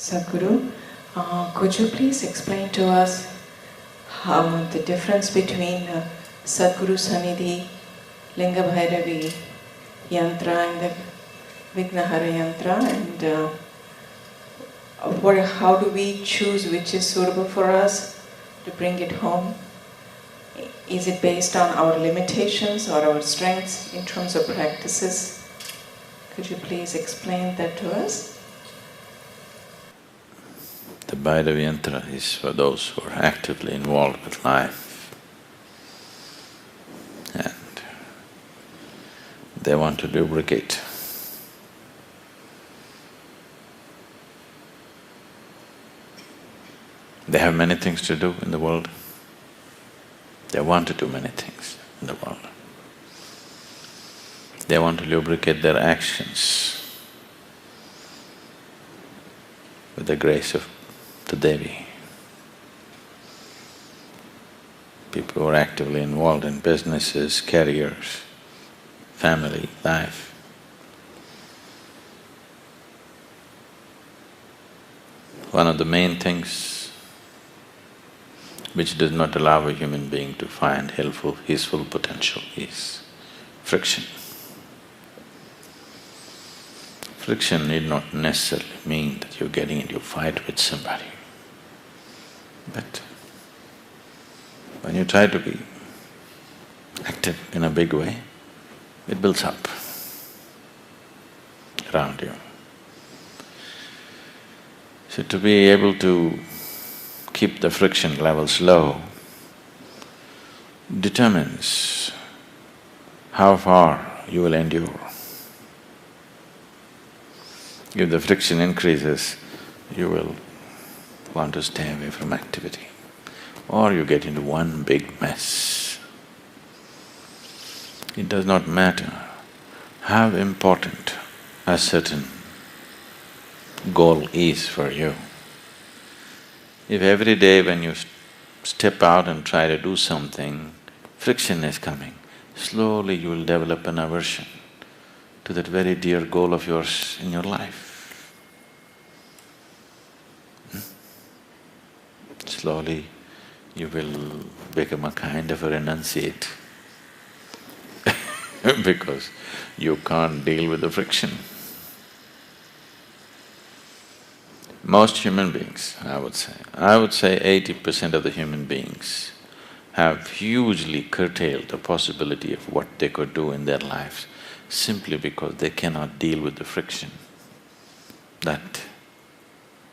Sadhguru. Could you please explain to us how the difference between Sadhguru Sanidhi, Linga Bhairavi Yantra and the Vignahara Yantra, and how do we choose which is suitable for us to bring it home? Is it based on our limitations or our strengths in terms of practices? Could you please explain that to us? The Bhairavi Yantra is for those who are actively involved with life and they want to lubricate. They have many things to do in the world. They want to do many things in the world. They want to lubricate their actions with the grace of the Devi. People who are actively involved in businesses, careers, family, life. One of the main things which does not allow a human being to find his full potential is friction. Friction need not necessarily mean that you're getting into a fight with somebody. But when you try to be active in a big way, it builds up around you. So to be able to keep the friction levels low determines how far you will endure. If the friction increases, you will want to stay away from activity, or you get into one big mess. It does not matter how important a certain goal is for you. If every day when you step out and try to do something, friction is coming, slowly you will develop an aversion to that very dear goal of yours in your life. Slowly you will become a kind of a renunciate because you can't deal with the friction. Most human beings, I would say 80% of the human beings have hugely curtailed the possibility of what they could do in their lives simply because they cannot deal with the friction that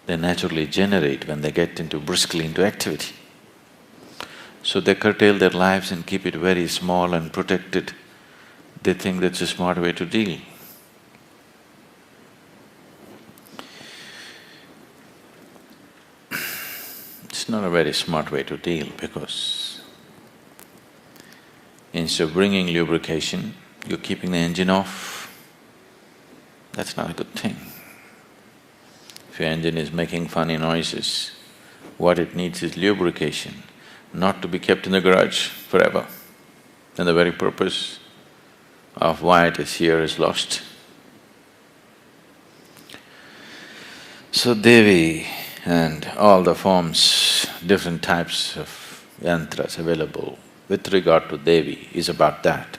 they naturally generate when they get briskly into activity. So they curtail their lives and keep it very small and protected. They think that's a smart way to deal. It's not a very smart way to deal because instead of bringing lubrication, you're keeping the engine off. That's not a good thing. If your engine is making funny noises, what it needs is lubrication, not to be kept in the garage forever. Then the very purpose of why it is here is lost. So Devi and all the forms, different types of yantras available with regard to Devi is about that,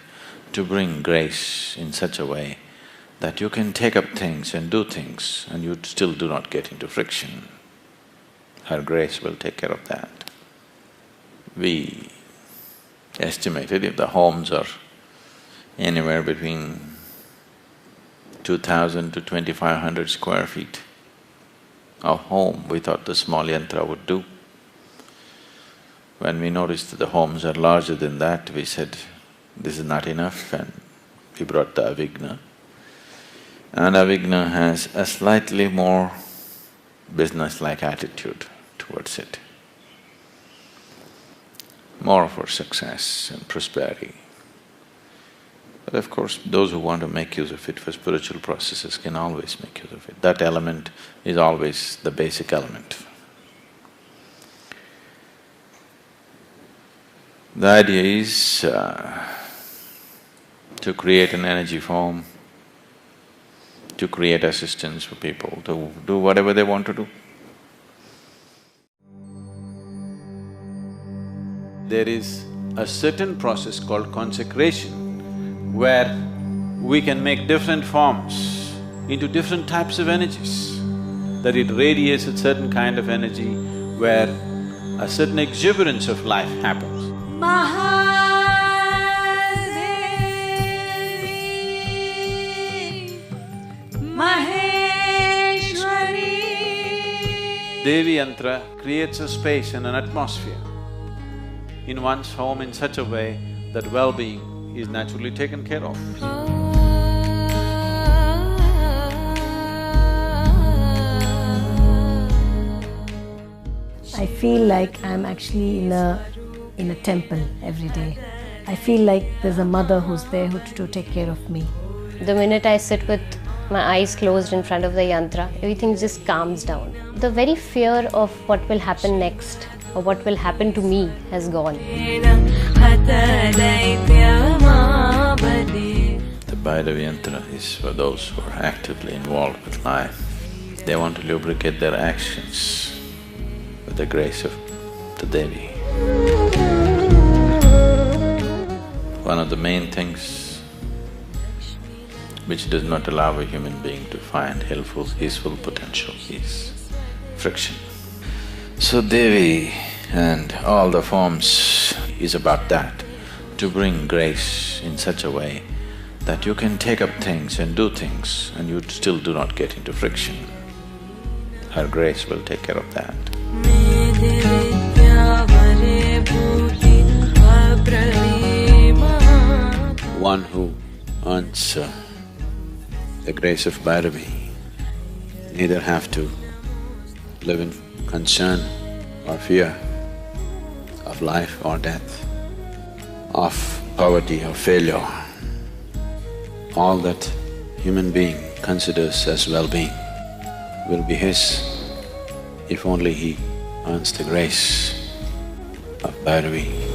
to bring grace in such a way that you can take up things and do things and you still do not get into friction. Her grace will take care of that. We estimated if the homes are anywhere between 2,000 to 2,500 square feet of home, we thought the small yantra would do. When we noticed that the homes are larger than that, we said, this is not enough, and we brought the Avigna. And Avigna has a slightly more business-like attitude towards it, more for success and prosperity. But of course, those who want to make use of it for spiritual processes can always make use of it. That element is always the basic element. The idea is to create an energy form, to create assistance for people to do whatever they want to do. There is a certain process called consecration where we can make different forms into different types of energies, that it radiates a certain kind of energy where a certain exuberance of life happens. Devi Yantra creates a space and an atmosphere in one's home in such a way that well-being is naturally taken care of. I feel like I'm actually in a temple every day. I feel like there's a mother who's there to take care of me. The minute I sit with my eyes closed in front of the yantra, everything just calms down. The very fear of what will happen next or what will happen to me has gone. The Devi Yantra is for those who are actively involved with life. They want to lubricate their actions with the grace of the Devi. One of the main things which does not allow a human being to find his full potential is friction. So Devi and all the forms is about that, to bring grace in such a way that you can take up things and do things and you still do not get into friction. Her grace will take care of that. One who earns the grace of Bhairavi neither have to live in concern or fear of life or death, of poverty or failure. All that human being considers as well-being will be his if only he earns the grace of Bhairavi.